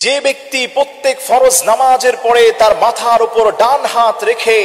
যে ব্যক্তি প্রত্যেক ফরজ নামাজের পরে তার মাথার উপর ডান হাত রেখে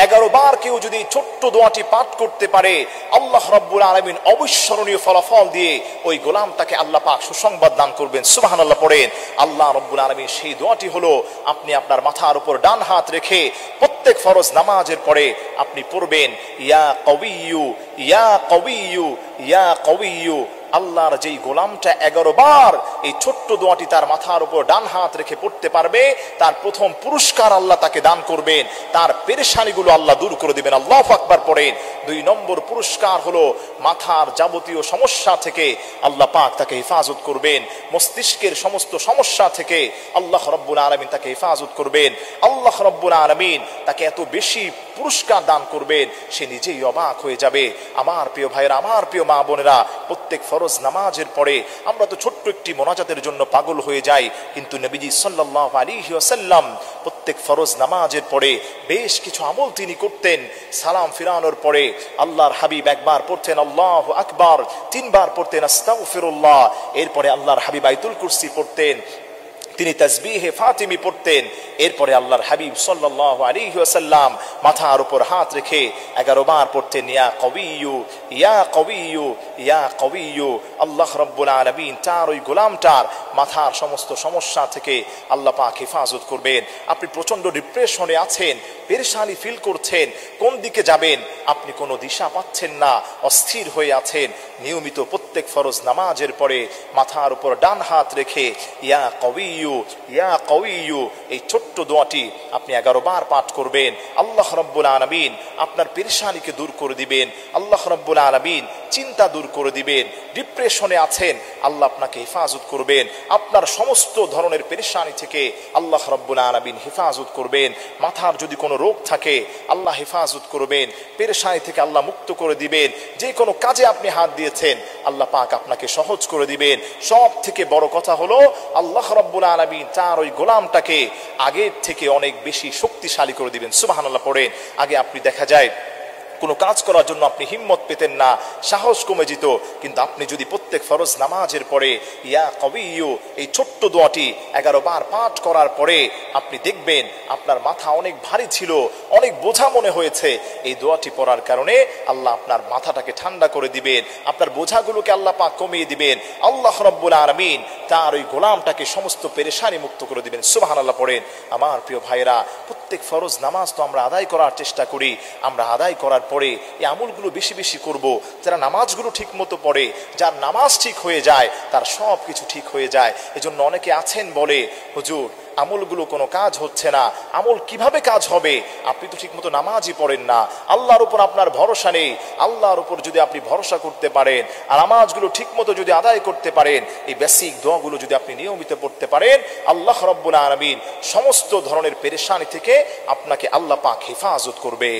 11 বার কেউ যদি ছোট্ট দোয়াটি পাঠ করতে পারে, আল্লাহ রাব্বুল আলামিন অবিস্মরণীয় ফলাফল দিয়ে ওই গোলামটাকে আল্লাহ পাক সুসংবাদ দান করবেন। সুবহানাল্লাহ পড়েন। আল্লাহ রাব্বুল আলামিন সেই দোয়াটি হলো, আপনি আপনার মাথার উপর ডান হাত রেখে প্রত্যেক ফরজ নামাজের পরে আপনি পড়বেন, ইয়া কবিয়্যু ইয়া কবিয়্যু ইয়া কবিয়্যু। আল্লাহর যেই গোলামটা 11 বার এই ছোট্ট দোয়াটি তার মাথার উপর ডান হাত রেখে পড়তে পারবে, তার প্রথম পুরস্কার আল্লাহ তাকে দান করবেন, তার পেরেশানিগুলো আল্লাহ দূর করে দিবেন। আল্লাহু আকবার পড়েন। 2 নম্বর পুরস্কার হলো মাথার যাবতীয় সমস্যা থেকে আল্লাহ পাক তাকে হেফাজত করবেন, মস্তিষ্কের সমস্ত সমস্যা থেকে আল্লাহ রাব্বুল আলামিন তাকে হেফাজত করবেন। আল্লাহ রাব্বুল আলামিন তাকে এত বেশি পুরস্কার দান করবেন, সে নিজেই অবাক হয়ে যাবে। আমার প্রিয় ভাইরা, আমার প্রিয় মা বোনেরা, প্রত্যেক ফরজ নামাজের পরে আমরা তো ছোট্ট একটি মোনাজাতের জন্য পাগল হয়ে যাই, কিন্তু নবীজি সাল্লাল্লাহু আলাইহি ওয়াসাল্লাম প্রত্যেক ফরজ নামাজের পরে বেশ কিছু আমল তিনি করতেন। সালাম ফিরানোর পরে আল্লাহর হাবিব একবার পড়তেন আল্লাহু আকবার, 3 বার পড়তেন আস্তাগফিরুল্লাহ, এরপরে আল্লাহর হাবিব আয়াতুল কুরসি পড়তেন, তিনি তাসবিহে ফাতিমি পড়তেন। এরপরে আল্লাহর হাবিব সাল্লাল্লাহু আলাইহি ওয়াসাল্লাম মাথার উপর হাত রেখে 11 বার পড়তেন, ইয়া কবিয়্যু ইয়া কবিয়্যু ইয়া কবিয়্যু। আল্লাহ রাব্বুল আলামিন তার ওই গোলামটার মাথার সমস্ত সমস্যা থেকে আল্লাহ পাক হেফাজত করবেন। আপনি প্রচন্ড ডিপ্রেশনে আছেন, পেরেশানি ফিল করছেন, কোন দিকে যাবেন আপনি কোনো দিশা পাচ্ছেন না, অস্থির হয়ে আছেন, নিয়মিত প্রত্যেক ফরজ নামাজের পরে মাথার উপর ডান হাত রেখে ইয়া কবিয়্যু ইয়া কবিয়্যু এই ছোট্ট দোয়াটি আপনি 11 বার পাঠ করবেন। আল্লাহ রাব্বুল আলামিন আপনার পেরেশানিকে দূর করে দিবেন। আল্লাহ রাব্বুল আলামিন চিন্তা দূর করে দিবেন। ডিপ্রেশনে আছেন, আল্লাহ আপনাকে হেফাজত করবেন। আপনার সমস্ত ধরনের পেরেশানি থেকে আল্লাহ রাব্বুল আলামিন হেফাজত করবেন। মাথার যদি কোনো রোগ থাকে আল্লাহ হেফাজত করবেন, পেরেশানি থেকে আল্লাহ মুক্ত করে দিবেন। যে কোনো কাজে আপনি হাত দিয়েছেন আল্লাহ পাক আপনাকে সহজ করে দিবেন। সব থেকে বড় কথা হলো আল্লাহ রাব্বুল আলামিন তার ওই গোলামটাকে আগের থেকে অনেক বেশি শক্তিশালী করে দিবেন। সুবহানাল্লাহ পড়েন। আগে আপনি দেখা যায় কোনো কাজ করার জন্য আপনি হিম্মত পেতেন না, সাহস কমে যেত, কিন্তু আপনি যদি প্রত্যেক ফরজ নামাজের পরে ইয়া কবিয়্যু এই ছোট্ট দোয়াটি 11 বার পাঠ করার পরে আপনি দেখবেন আপনার মাথা অনেক ভারী ছিল, অনেক বোঝা মনে হয়েছে। এই দোয়াটি পড়ার কারণে আল্লাহ আপনার মাথাটাকে ঠান্ডা করে দিবেন, আপনার বোঝাগুলোকে আল্লাহ পাক কমিয়ে দিবেন। আল্লাহ রাব্বুল আলামিন তার ওই গোলামটাকে সমস্ত পেরেশানি মুক্ত করে দিবেন। সুবহানাল্লাহ পড়েন। আমার প্রিয় ভাইরা, প্রত্যেক ফরজ নামাজ তো আমরা আদায় করার চেষ্টা করি, আমরা আদায় করার পরে এই আমলগুলো বেশি বেশি করব। যারা নামাজগুলো ঠিক মতো পড়ে, যার নামাজ ঠিক হয়ে যায় তার সব কিছু ঠিক হয়ে যায়। এজন্য অনেকে আছেন বলে, হুজুর আমলগুলো কোনো কাজ হচ্ছে না, আমল কিভাবে কাজ হবে? আপনি তো ঠিক মতো নামাজই পড়েন না, আল্লাহর উপর আপনার ভরসা নেই। আল্লাহর উপর যদি আপনি ভরসা করতে পারেন আর নামাজগুলো ঠিক মতো যদি আদায় করতে পারেন, এই বেসিক দোয়াগুলো যদি আপনি নিয়মিত পড়তে পারেন, আল্লাহ রাব্বুল আলামিন সমস্ত ধরনের পেরেশানি থেকে আপনাকে আল্লাহ পাক হেফাজত করবে।